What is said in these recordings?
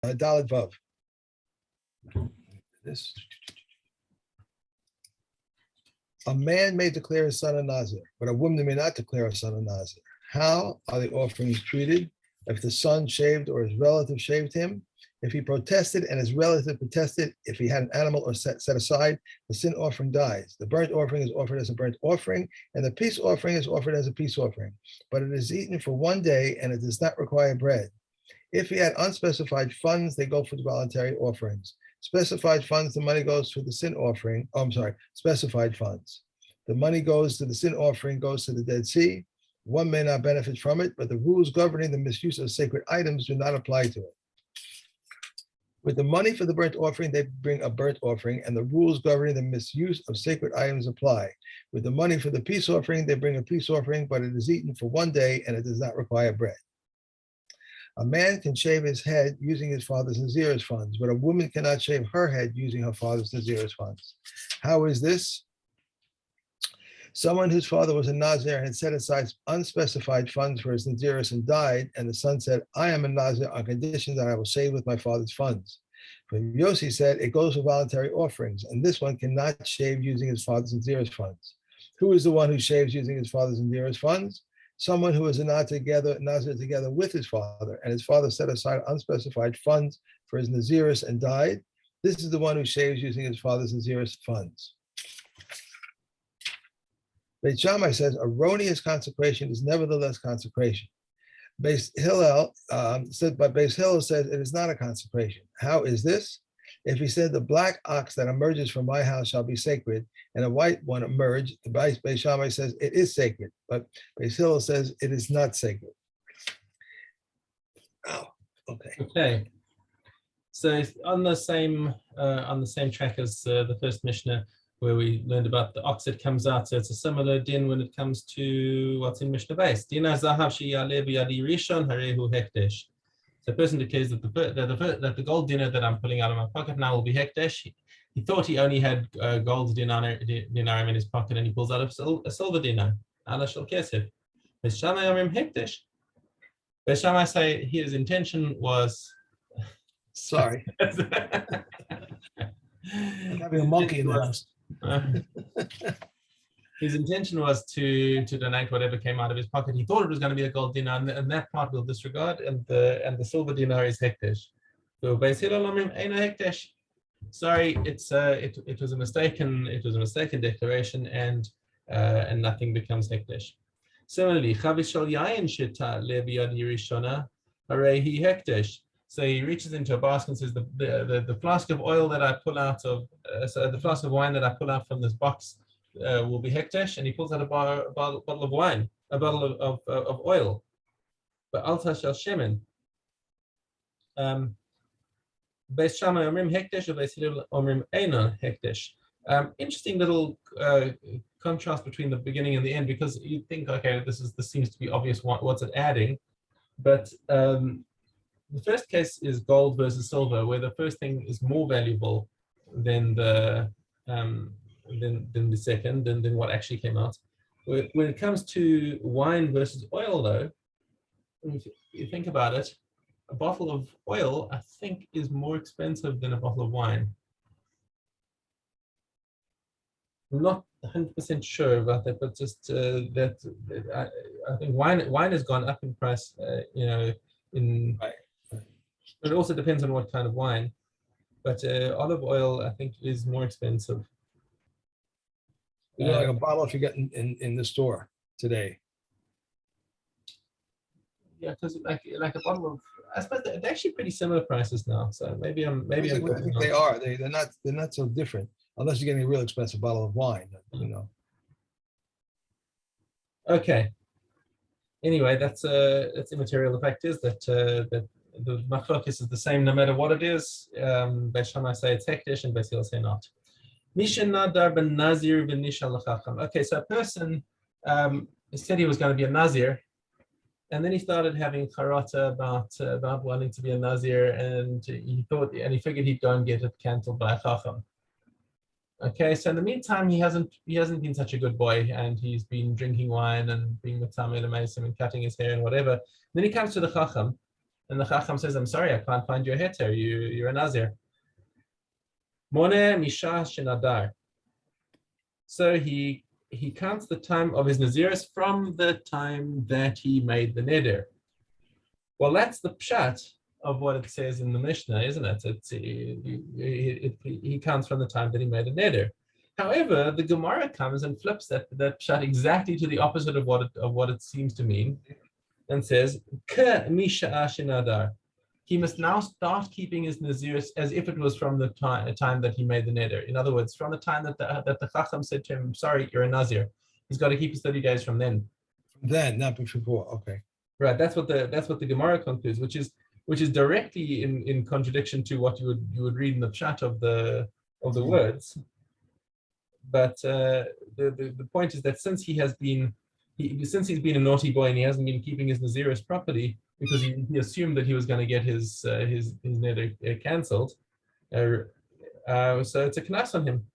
Dalet Vav. This. A man may declare his son a Nazir, but a woman may not declare a son a Nazir. How are the offerings treated? If the son shaved or his relative shaved him, if he protested and his relative protested, if he had an animal or set aside, the sin offering dies. The burnt offering is offered as a burnt offering, and the peace offering is offered as a peace offering. But it is eaten for one day, and it does not require bread. If he had unspecified funds, they go for the voluntary offerings. Specified funds, the money goes for the sin offering. Oh, I'm sorry, specified funds. The money goes to the sin offering, goes to the Dead Sea. One may not benefit from it, but the rules governing the misuse of sacred items do not apply to it. With the money for the burnt offering, they bring a burnt offering, and the rules governing the misuse of sacred items apply. With the money for the peace offering, they bring a peace offering, but it is eaten for one day, and it does not require bread. A man can shave his head using his father's Nazir's funds, but a woman cannot shave her head using her father's Nazir's funds. How is this? Someone whose father was a Nazir had set aside unspecified funds for his Nazirus and died, and the son said, I am a Nazir on condition that I will shave with my father's funds. But Yossi said, it goes for voluntary offerings, and this one cannot shave using his father's Nazir's funds. Who is the one who shaves using his father's Nazir's funds? Someone who is a Nazir together with his father, and his father set aside unspecified funds for his Nazirus and died. This is the one who shaves using his father's Nazirus funds. Beit Shammai says erroneous consecration is nevertheless consecration. Beis Hillel says it is not a consecration. How is this? If he said the black ox that emerges from my house shall be sacred, and a white one emerged, the Beis Shammai says it is sacred, but Beis Hillel says it is not sacred. Oh, okay. Okay. So on the same track as the first Mishnah, where we learned about the ox that comes out. So it's a similar din when it comes to what's in Mishnah base. Dina zahav sheyaleh b'yadi rishon harehu hekdesh. So a person declares that the gold dinar that I'm pulling out of my pocket now will be hekdesh. He thought he only had gold dinarim in his pocket, and he pulls out a silver dinar. Ala shel kesef. Beis Shammai omrim hekdesh. Beis Shammai say his intention was. Sorry. I'm having a monkey in the house. His intention was to donate whatever came out of his pocket. He thought it was going to be a gold dinar, and that part we'll disregard, and the silver dinar is hekdesh. So Beis Hillel omrim eina hekdesh. Sorry, it was a mistaken declaration, and nothing becomes hekdesh. Similarly, chavis shel yayin sheta lebiyadi rishona harehi hekdesh. So he reaches into a basket and says, the flask of oil that I pull out of, the flask of wine that I pull out from this box will be hekdesh, and he pulls out a bottle of wine, a bottle of oil. But alta shel shemen. Beis Shammai omrim hekdesh, or Beis Hillel omrim eina hekdesh. Interesting little contrast between the beginning and the end, because you think, okay, this seems to be obvious what's it adding, but the first case is gold versus silver, where the first thing is more valuable than the second, than what actually came out. When it comes to wine versus oil, though, if you think about it, a bottle of oil, I think, is more expensive than a bottle of wine. I'm not 100% sure about that, but just that I think wine has gone up in price. Right. It also depends on what kind of wine, but olive oil, I think, is more expensive. Like a bottle if you get in the store today. Yeah, because like a bottle of, I suppose they're actually pretty similar prices now. So I think they are. They're not so different unless you're getting a real expensive bottle of wine. Okay. Anyway, that's immaterial. The fact is that the machlokes is the same no matter what it is. Beis Shammai say it's hekdesh, and Beis Hillel say not. Mishna dar ben Nazir v'nishal l'chacham. Okay, so a person said he was going to be a Nazir, and then he started having charata about wanting to be a Nazir, and he figured he'd go and get it cancelled by a chacham. Okay, so in the meantime, he hasn't been such a good boy, and he's been drinking wine and being with Tamil and cutting his hair and whatever. Then he comes to the chacham, And the Chacham says, I'm sorry, I can't find your heter. You're a Nazir. Moneh Misha Shenadar. So he counts the time of his Naziris from the time that he made the neder. Well, that's the pshat of what it says in the Mishnah, isn't it? He counts from the time that he made the neder. However, the Gemara comes and flips that pshat exactly to the opposite of what it seems to mean, and says, "Ke misha shenadar." He must now start keeping his Naziris as if it was from the time that he made the neder. In other words, from the time that the Chacham said to him, sorry, you're a Nazir. He's got to keep his 30 days from then. Then, not before. Okay. Right. That's what the Gemara concludes, which is directly in contradiction to what you would read in the pshat of the words. But the point is that since he's been a naughty boy and he hasn't been keeping his Naziris properly, because he assumed that he was going to get his neder cancelled, so it's a knas on him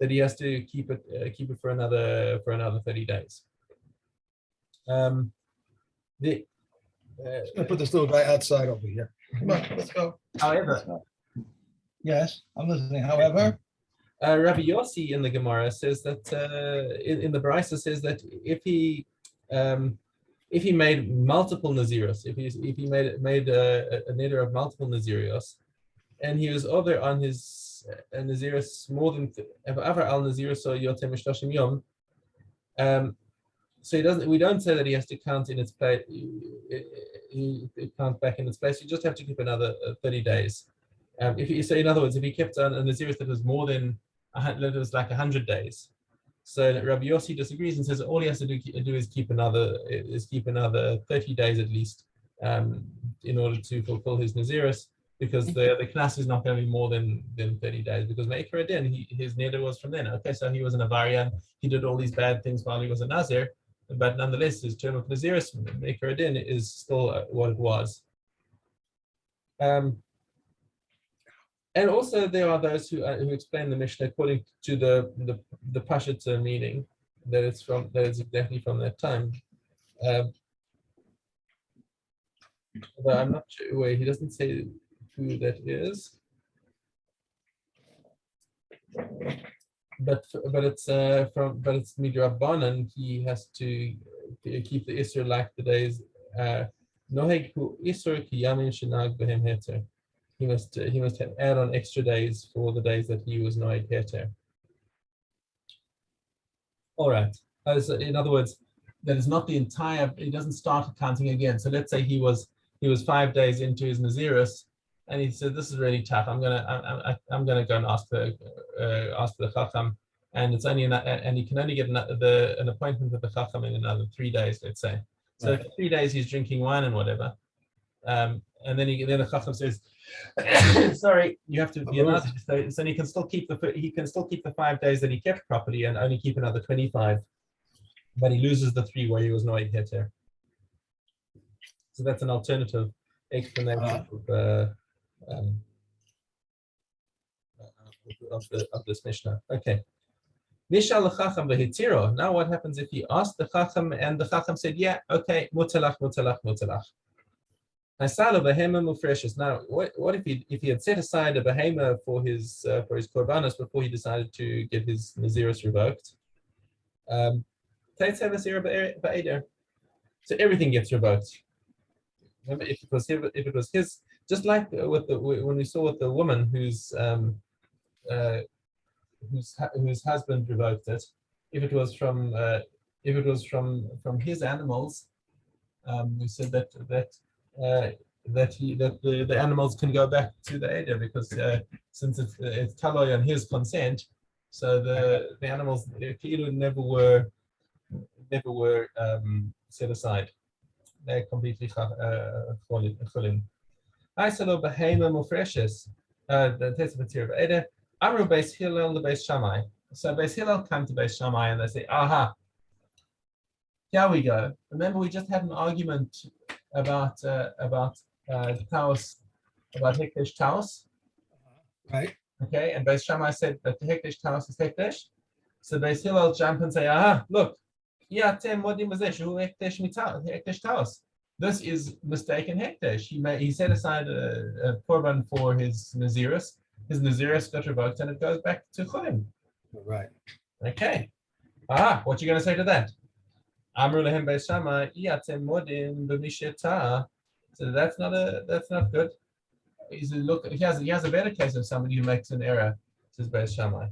that he has to keep it for another 30 days. I'm gonna put this little guy outside over here. Come on, let's go. However, Yes, I'm listening. However, Rabbi Yossi in the Gemara says that in the Brisa says that if he made multiple Naziros, if he made a neder of multiple Nazirios, and he was over on his Naziros more than ever al Naziros or yotem mishloshim yom, so we don't say that he has to count in its place. He count back in its place. You just have to keep another 30 days. In other words, if he kept on a Naziris that was more than that was like 100 days. So Rabbi Yossi disagrees and says all he has to do is keep another 30 days at least in order to fulfill his Naziris, because the knas is not going to be more than 30 days, because Meikar Adin, his neder was from then. Okay, so he was an Avarian, he did all these bad things while he was a Nazir, but nonetheless his term of Naziris, Meikar Adin, is still what it was. And also there are those who explain the Mishnah according to the Pashut meaning, that it's exactly from that time. But I'm not sure where he doesn't say who that is. But it's midrabanan. He has to keep the Isser like the days. Noheg hu Isser ki yamin shenag behem heter. He must add on extra days for the days that he was noheg heter. All right. So in other words, that is not the entire. He doesn't start counting again. So let's say he was 5 days into his Naziris, and he said, "This is really tough. I'm gonna go and ask the Chacham, and it's only and he can only get an appointment with the Chacham in another 3 days, let's say. So for 3 days he's drinking wine and whatever, and then the Chacham says, "Sorry, you have to be a Nazir." So he can still keep the 5 days that he kept properly and only keep another 25, but he loses the 3 where he was noig heter. So that's an alternative explanation of this Mishnah. Okay. Nishal Chacham v'hitiro. Now what happens if he asked the Chacham and the Chacham said, yeah, okay, mutalach. Now, what if he had set aside a behema for his korbanos before he decided to get his Naziris revoked? So everything gets revoked. Remember, if it was his, just like when we saw with the woman whose husband revoked it, if it was from his animals, we said that the animals can go back to the Eder, because since it's taloi on his consent, so the animals never were set aside. They're completely chulin. I said, behema mufreshes. The test of material Eder. Amru Beis Hillel the Beis Shammai. So Beis Hillel come to Beis Shammai and they say, aha, here we go. Remember, we just had an argument about Taos, about Hekdesh Taos. right? Okay, and Beis Shammai said that the Hekdesh Taos is Hekdesh. So Beis Hillel jump and say, aha, look, yeah, Tem Modim Hekdesh Taos. this is mistaken hekdesh. He set aside a korban for his Nazirus. His Nazirus got revoked and it goes back to Chulim. Right. Okay. What you going to say to that? Amru lehem beis Shammai, iatem modim b'misheta. So that's not good. He has a better case of somebody who makes an error, says Beis Shammai.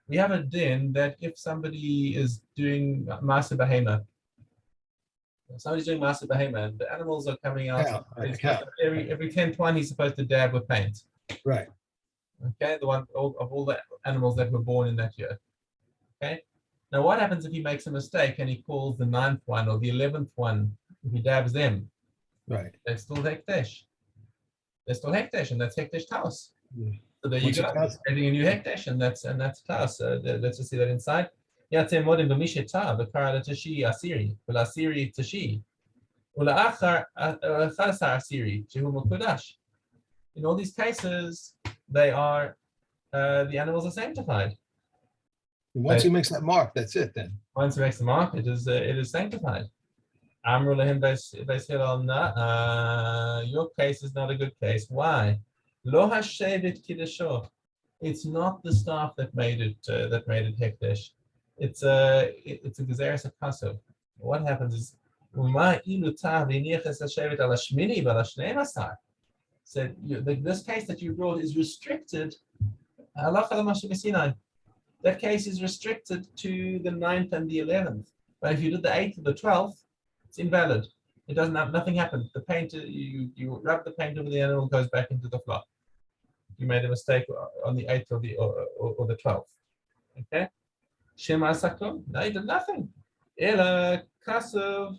We have a din that if somebody is doing Masa Behema, somebody's doing Masa Behema and the animals are coming out, every 10 twine he's supposed to dab with paint. Right. Okay, of all the animals that were born in that year. Okay. Now what happens if he makes a mistake and he calls the 9th one or the 11th one, if he dabs them? Right. They're still hekdesh. They're still hekdesh, and that's hekdesh taos. Yeah. So there you go. Creating a new hekdesh, and that's taos. Let's just see that inside. Yatzem modim b'misheta v'kara l'tashi asiri v'lasiri tashi v'la'achar chasar asiri shehu mekudash. In all these cases, they are the animals are sanctified. Once he makes that mark, that's it. Then once he makes the mark, it is sanctified. Amru lehem beis Hillel, your case is not a good case. Why? Lo hashevet kiddusho. It's not the staff that made it hekdesh. It's a gezeres akaso. What happens is said this case that you brought is restricted. That case is restricted to the 9th and the 11th. But if you did the 8th or the 12th, it's invalid. It doesn't have, nothing happened. The paint, you rub the paint over the animal, goes back into the flock. You made a mistake on the 8th or the 12th. Okay? Shema Sakum, no, you did nothing. Ela Kasav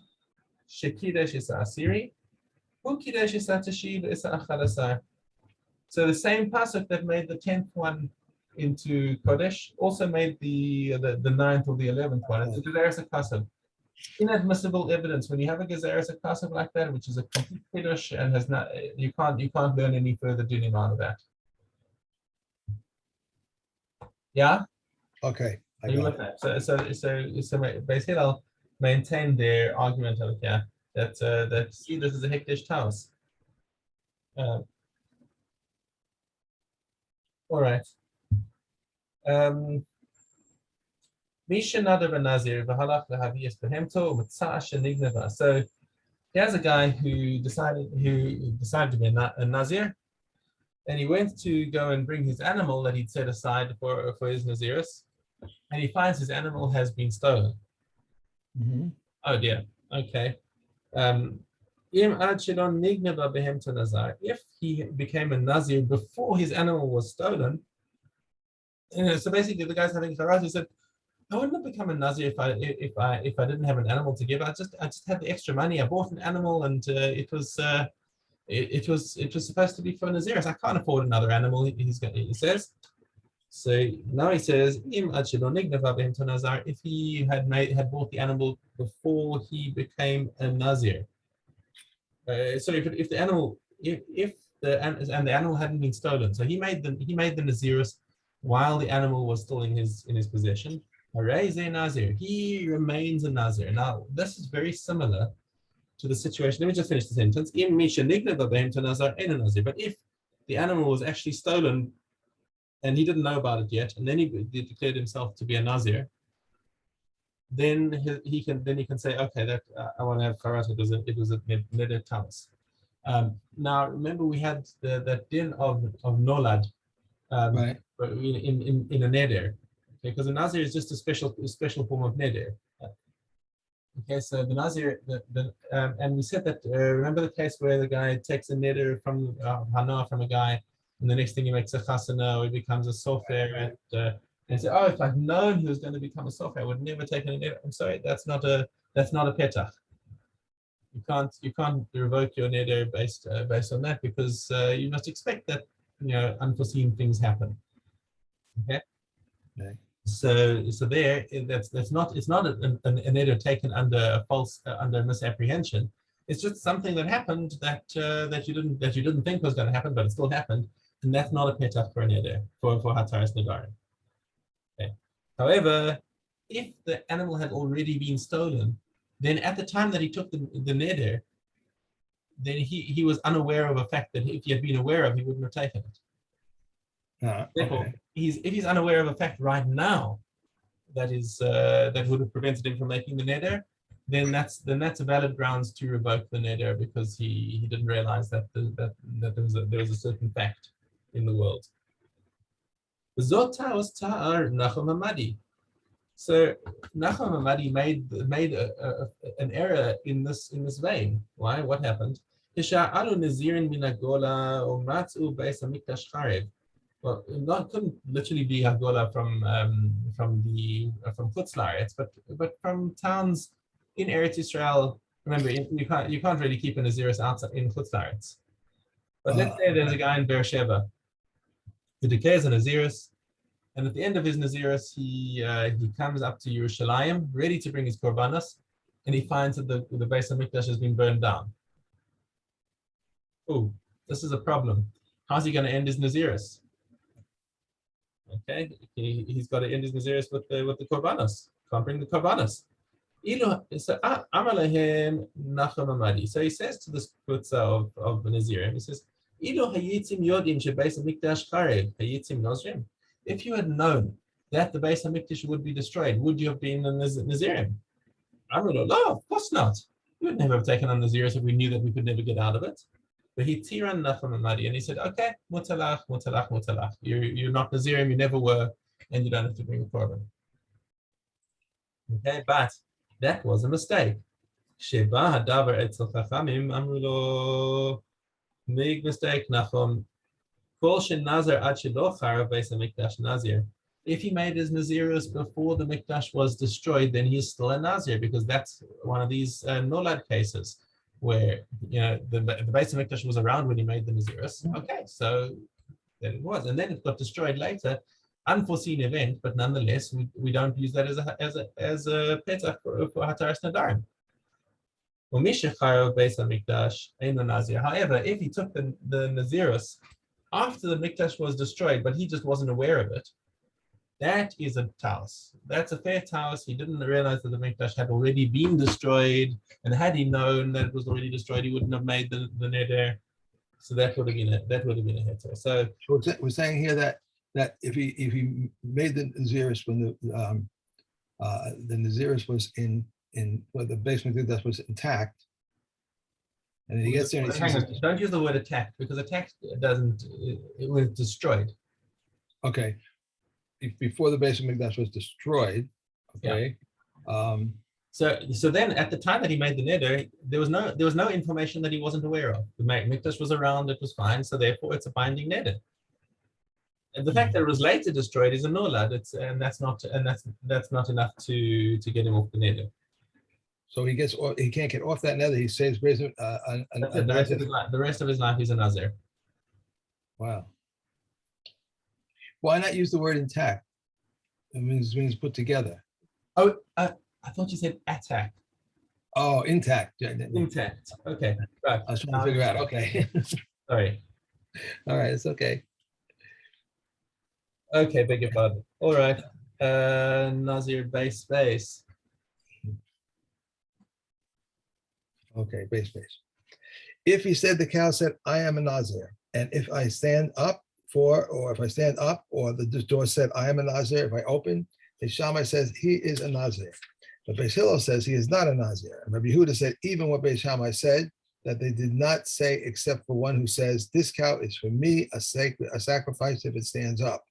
Shekidesh is Asiri. Ukidesh is Tashiv is Achalasar. So the same pasuk that made the 10th one into Kodesh also made the 9th or the 11th one. It's a Gezeres Kasav. Inadmissible evidence when you have a Gezeres Kasav like that, which is a complete Kiddush and has not, you can't learn any further dinim out of that. Yeah. Okay. Are you with that? So Beis Hillel maintain their argument of that see this is a hekdesh taos. All right. Mishna Nazir v'halach lehaviyas behemto u'mitzah shenigneva. So here's a guy who decided to be a Nazir, and he went to go and bring his animal that he'd set aside for his Nazirus, and he finds his animal has been stolen. Mm-hmm. Oh dear. Okay. If he became a Nazir before his animal was stolen, so basically the guy's having a charaz. He said, I wouldn't have become a Nazir if I didn't have an animal to give. I just had the extra money. I bought an animal, and it was supposed to be for Naziris. I can't afford another animal. He says. So now he says, if he had bought the animal before he became a Nazir. So if the animal hadn't been stolen, so he made the Naziris while the animal was still in his possession. Nazir, he remains a Nazir. Now this is very similar to the situation. Let me just finish the sentence. But if the animal was actually stolen and he didn't know about it yet, and then he declared himself to be a Nazir, then he can say, okay, that I want to have karat. It was a neder tamas. Now remember, we had that din of nolad Right. in a neder, because a Nazir is just a special form of neder. Okay, so the Nazir, and we said that. Remember the case where the guy takes a neder from hana from a guy, and the next thing he makes a chasana, or he becomes a sofer, and say, oh, if I'd known he was going to become a sofer, I would never take a neder. I'm sorry, that's not a petach. You can't revoke your neder based on that, because you must expect that unforeseen things happen. Okay. Okay. So there, it's not an neder taken under a false under misapprehension. It's just something that happened that you didn't think was going to happen, but it still happened, and that's not a petach for a neder for hataras nedarim. Okay. However, if the animal had already been stolen, then at the time that he took the neder, then he was unaware of a fact that if he had been aware of, he wouldn't have taken it. Therefore, Okay. if he's unaware of a fact right now that would have prevented him from making the neder, then that's a valid grounds to revoke the neder because he didn't realize that there was a certain fact in the world. Zota was ta'ar Nachum Hamadi. So Nachum Hamadi made an error in this vein. Why? What happened? Hisha'alu Nazirin min Agola umatzu beis hamikdash charev. Well, not couldn't literally be Hagola from Chutz La'aretz, but from towns in Eretz Yisrael. Remember, you can't really keep a Naziris outside in Chutz La'aretz. But let's say there's a guy in Beersheba who declares a Naziris, and at the end of his Naziris, he comes up to Yerushalayim, ready to bring his korbanos, and he finds that the Beis Hamikdash has been burned down. Oh, this is a problem. How's he going to end his Naziris? Okay, he's got to end his Naziris with the korbanos. Can't bring the korbanos. So he says to this putza of the Nazirim, he says, if you had known that the Beis Hamikdash would be destroyed, would you have been the Nazirim? No, of course not. We would never have taken on Naziris if we knew that we could never get out of it. But he tiran Nachum Hamadi, and he said, okay, mutalach. You're not Nazirim, you never were, and you don't have to bring a korban. Okay, but that was a mistake. Sheba hadavar etzel chachamim amru lo, big mistake, Nachum. Kol shenazir ad shelo charav beis hamikdash nazir. If he made his Nazirus before the Mikdash was destroyed, then he's still a Nazir, because that's one of these Nolad cases where the Beis Hamikdash was around when he made the Nazirus. Okay, so then it was, and then it got destroyed later. Unforeseen event, but nonetheless, we don't use that as a petach for Hataras Nadarim. However, if he took the Nazirus after the Mikdash was destroyed, but he just wasn't aware of it, that is a taus. That's a fair taus. He didn't realize that the Mikdash had already been destroyed, and had he known that it was already destroyed, he wouldn't have made the neder. So that would have been a heter. So we're saying here that if he made the Naziris when the Naziris was in well, the basement that was intact, and then he gets there and he sees don't use the word attacked, because attacked doesn't, it was destroyed. Okay. Before the Beis Hamikdash was destroyed, okay. Yeah. So then, at the time that he made the neder, there was no information that he wasn't aware of. The Mikdash was around; it was fine. So therefore, it's a binding neder. And the fact that it was later destroyed is a nolad. That's not enough to get him off the neder. So he can't get off that neder. He says the rest of his life he's a Nazir. Wow. Why not use the word intact? It means put together. Oh, I thought you said attack. Oh, intact. Intact. Okay. Right. I was trying to figure out. Okay. Sorry. All right. It's okay. Okay. Beg your pardon. All right. Nazir base. Okay. Base. If he said, the cow said, I am a Nazir, and if I stand up, or the door said, I am a Nazir, if I open, the Shammai says he is a Nazir. But Beis Hillel says he is not a Nazir. And Rabbi Yehuda said, even what Beis Shammai said, that they did not say except for one who says, this cow is for me a sacrifice if it stands up.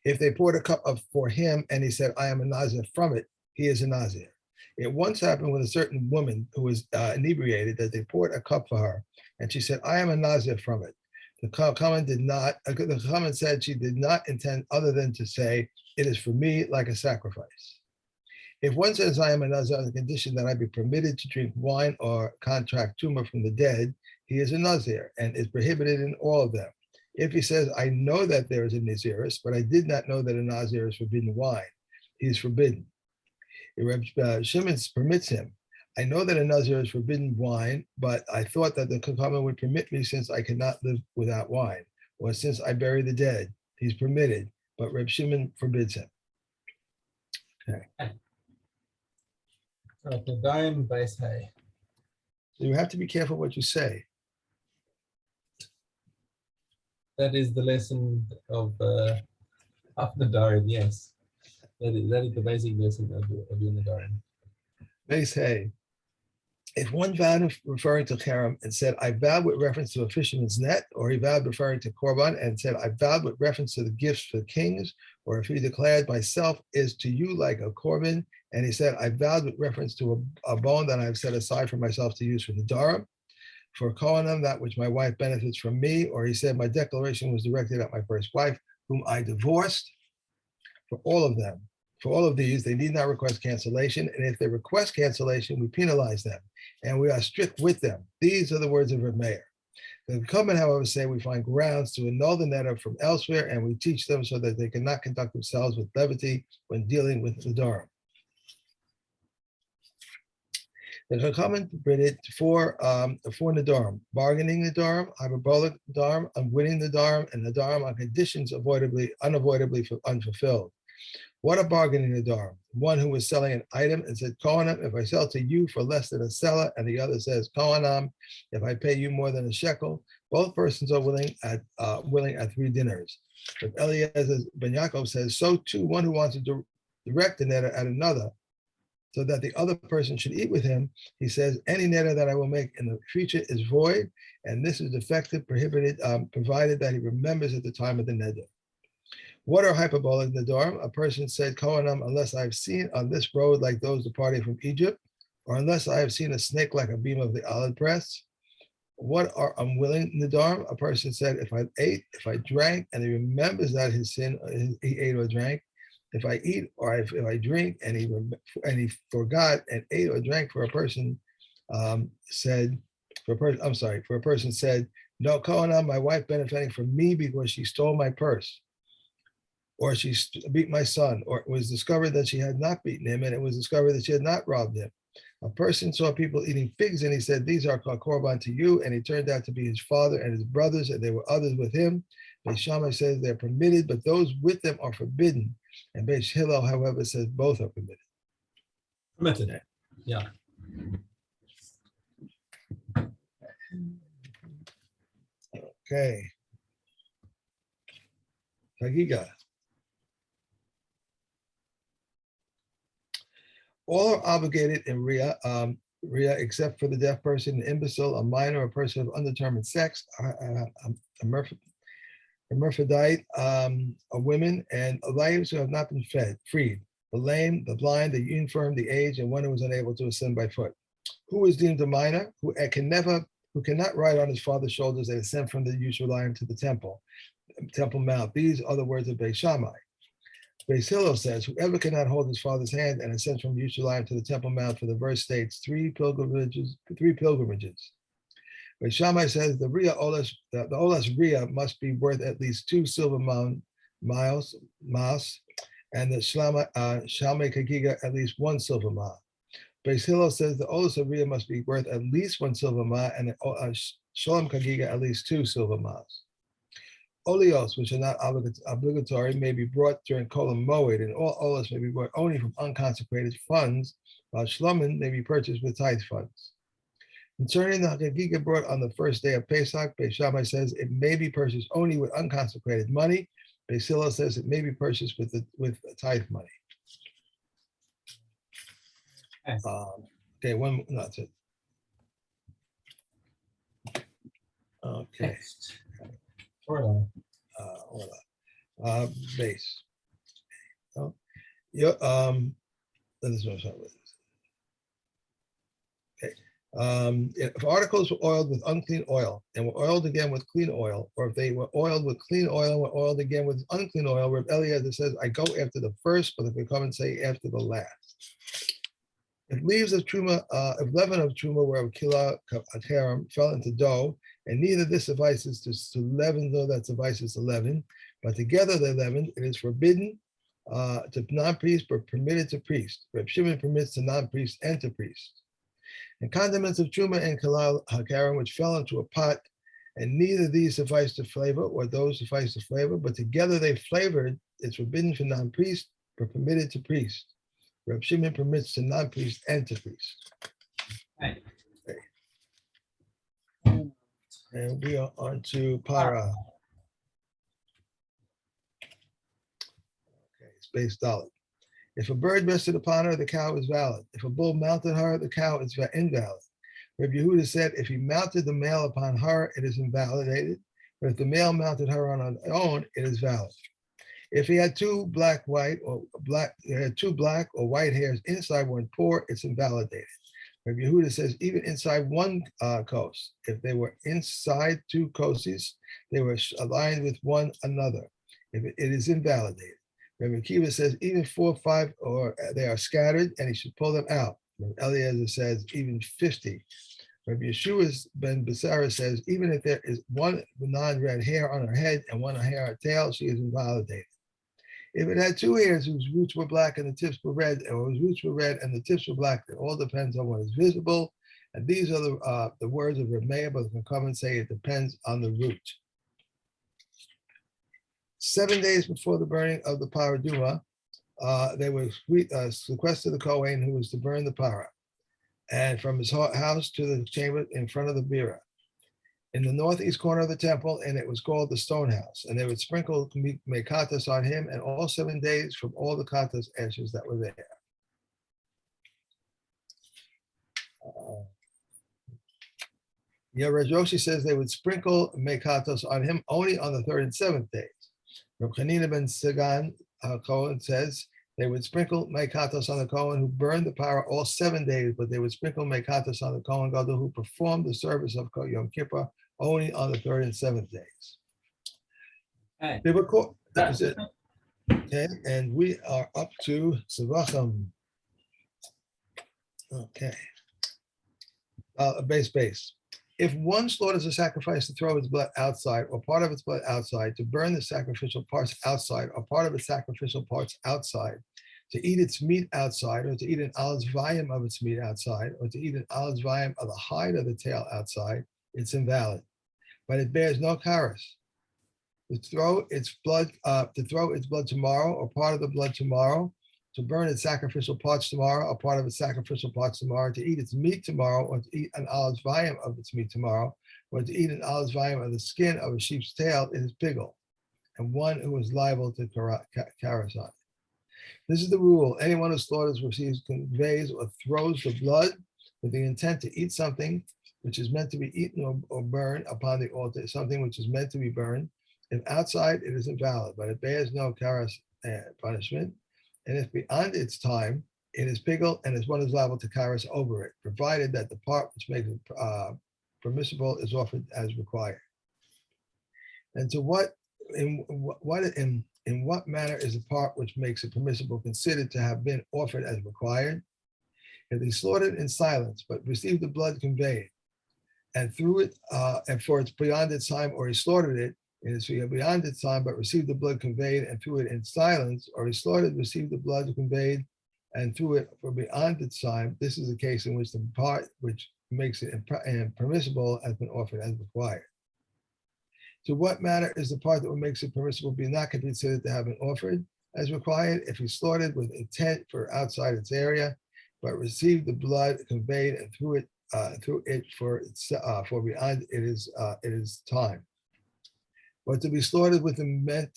If they poured a cup for him and he said, I am a Nazir from it, he is a Nazir. It once happened with a certain woman who was inebriated that they poured a cup for her, and she said, I am a Nazir from it. The comment said she did not intend other than to say, it is for me like a sacrifice. If one says, I am a Nazir on the condition that I be permitted to drink wine or contract tumor from the dead, he is a Nazir and is prohibited in all of them. If he says, I know that there is a Naziris, but I did not know that a Nazir is forbidden wine, he is forbidden. If Shimon permits him, I know that a Nazir is forbidden wine, but I thought that the comment would permit me since I cannot live without wine, or since I bury the dead. He's permitted, but Reb Shimon forbids him. Okay. The dime base hay. So you have to be careful what you say. That is the lesson of the Nadarim, yes. That is the basic lesson of your Nadarim. They say, if one vowed referring to Cherem and said, I vowed with reference to a fisherman's net, or he vowed referring to Korban and said, I vowed with reference to the gifts for kings, or if he declared, myself is to you like a Korban, and he said, I vowed with reference to a bone that I have set aside for myself to use for the Dara, for Kohanim, that which my wife benefits from me, or he said, my declaration was directed at my first wife, whom I divorced. For all of them, for all of these, they need not request cancellation, and if they request cancellation, we penalize them, and we are strict with them. These are the words of Reb Meir. The Comment, however, say we find grounds to annul the neder from elsewhere, and we teach them so that they cannot conduct themselves with levity when dealing with the Nadarim. The comment printed for Nadarim, bargaining Nadarim, hyperbolic Nadarim, unwitting Nadarim, and Nadarim on conditions unavoidably unfulfilled. What a bargaining Nadarim. One who was selling an item and said, Kohanim, if I sell to you for less than a seller, and the other says, Kohanim, if I pay you more than a shekel, both persons are willing at 3 dinars. But Eliezer ben Yaakov says, so too, one who wants to direct the neder at another, so that the other person should eat with him, he says, any neder that I will make in the future is void, and this is defective, prohibited, provided that he remembers at the time of the neder. What are hyperbolic Nadarim? A person said, Kohanim, unless I've seen on this road like those departing from Egypt, or unless I have seen a snake like a beam of the olive press. What are unwilling Nadarim? A person said, if I ate, if I drank, and he remembers that his sin, he ate or drank. If I eat or if I drink, and he forgot and ate or drank, for a person said, no, Kohanim, my wife benefiting from me because she stole my purse, or she beat my son, or it was discovered that she had not beaten him, and it was discovered that she had not robbed him. A person saw people eating figs, and he said, these are korban to you, and he turned out to be his father and his brothers, and there were others with him. Beis Shammai says they're permitted, but those with them are forbidden. And Beis Hillel, however, says both are permitted. Permitted, yeah. Okay. Chagiga. All are obligated in Riyah, except for the deaf person, an imbecile, a minor, a person of undetermined sex, a hermaphrodite, a women, and wives who have not been freed, the lame, the blind, the infirm, the aged, and one who is unable to ascend by foot. Who is deemed a minor? Who cannot ride on his father's shoulders and ascend from the Yerushalayim to the Temple Mount. These are the words of Beis Shammai. Beis Hillel says, whoever cannot hold his father's hand and ascend from Yerushalayim to the Temple Mount, for the verse states, three pilgrimages. Beis Shammai says the olas Riyah must be worth at least 2 silver miles, and the Shalmei Chagiga at least 1 silver ma. Beis Hillel says the olas of Riyah must be worth at least 1 silver ma, and the Shalom Chagiga at least 2 silver mas. Olios, which are not obligatory, may be brought during Kol Moed, and all olas may be brought only from unconsecrated funds, while shlomin may be purchased with tithe funds. Concerning the Chagiga brought on the first day of Pesach, Beis Shammai says it may be purchased only with unconsecrated money. Beis Hillel says it may be purchased with tithe money. Yes. Okay, one, no, that's it. Okay. Next. Hold on. Base. Oh, yeah. This is what I'm talking about. Okay. If articles were oiled with unclean oil and were oiled again with clean oil, or if they were oiled with clean oil and were oiled again with unclean oil, Reb Eliezer says, I go after the first, but if we come and say after the last. If leaves of truma, if leaven of truma were of kila karam fell into dough, and neither this suffices to leaven, though that suffices to leaven, but together they leaven, it is forbidden to non-priest, but permitted to priest. Reb Shimon permits to non-priest and to priest. And condiments of truma and kila hakaram, which fell into a pot, and neither these suffice to flavor, or those suffice to flavor, but together they flavored, it's forbidden for non-priest, but permitted to priest. Reb Shimon permits to non-priest and to priest. Right. Okay. And we are on to para. Okay, space dollar. If a bird rested upon her, the cow is valid. If a bull mounted her, the cow is invalid. Rabbi Yehuda said, if he mounted the male upon her, it is invalidated. But if the male mounted her on her own, it is valid. If he had two black or white hairs inside one pore, it's invalidated. Rabbi Yehuda says even inside one coast, if they were inside two coasts, they were aligned with one another. If it is invalidated. Rabbi Akiva says even 4 or 5 or they are scattered, and he should pull them out. Rabbi Eliezer says even 50. Rabbi Yeshua ben Basara says even if there is one non-red hair on her head and one hair on her tail, she is invalidated. If it had 2 hairs whose roots were black and the tips were red, or whose roots were red and the tips were black, it all depends on what is visible. And these are the words of Rameh, but can come and say it depends on the root. 7 days before the burning of the paraduma, they were sequestered the Kohen who was to burn the para, and from his house to the chamber in front of the Bira, in the northeast corner of the temple, and it was called the stone house. And they would sprinkle mekatas on him, and all 7 days from all the katas ashes that were there. Rajoshi says they would sprinkle mekatos on him only on the 3rd and 7th days. Reb Chanina ben Sagan Cohen says they would sprinkle mekatos on the Kohen who burned the para all 7 days, but they would sprinkle mekatos on the Kohen Gadol who performed the service of Yom Kippur only on the 3rd and 7th days. Okay. That was it. Okay, and we are up to Savachim. Okay. Base. If one slaughters a sacrifice to throw its blood outside or part of its blood outside, to burn the sacrificial parts outside or part of its sacrificial parts outside, to eat its meat outside, or to eat an olive's volume of its meat outside, or to eat an olive's volume of the hide of the tail outside, it's invalid. But it bears no karas. To throw its blood tomorrow, or part of the blood tomorrow, to burn its sacrificial parts tomorrow, or part of its sacrificial parts tomorrow, to eat its meat tomorrow, or to eat an olive's volume of its meat tomorrow, or to eat an olive's volume of the skin of a sheep's tail, it is pigul, and one who is liable to karas on it. This is the rule. Anyone who slaughters, receives, conveys, or throws the blood with the intent to eat something which is meant to be eaten or burned upon the altar, something which is meant to be burned. If outside, it is invalid, but it bears no karas punishment. And if beyond its time, it is pigul, and as one is liable to karas over it, provided that the part which makes it permissible is offered as required. And in what manner is the part which makes it permissible considered to have been offered as required? If he slaughtered in silence, but received the blood conveyed, and threw it, and for it's beyond its time, or he slaughtered it, and it's beyond its time, but received the blood conveyed and threw it in silence, or he slaughtered, received the blood conveyed, and threw it for beyond its time, this is the case in which the part which makes it permissible has been offered as required. To what matter is the part that makes it permissible be not considered to have been offered as required? If he slaughtered with intent for outside its area, but received the blood conveyed and threw it for beyond it is time. But to be slaughtered with intent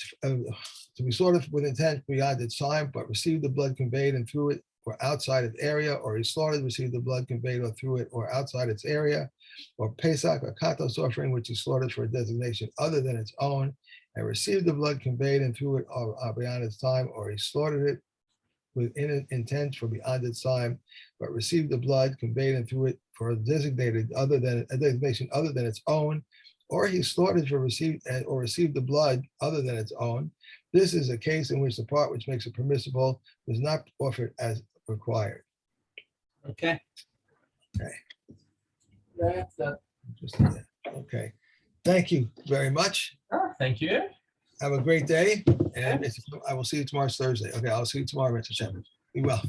beyond its time, but received the blood conveyed and threw it or outside its area, or he slaughtered, received the blood conveyed or threw it or outside its area, or Pesach or Katos offering, which he slaughtered for a designation other than its own, and received the blood conveyed and threw it beyond its time, or he slaughtered it with intent for beyond its time, but received the blood conveyed and threw it for a designation other than its own, or he slaughtered for received the blood other than its own. This is a case in which the part which makes it permissible was not offered as required. Okay. That's okay. Thank you very much. Thank you. Have a great day, and I will see you tomorrow, Thursday. Okay, I'll see you tomorrow, Mr. Chairman. Be well.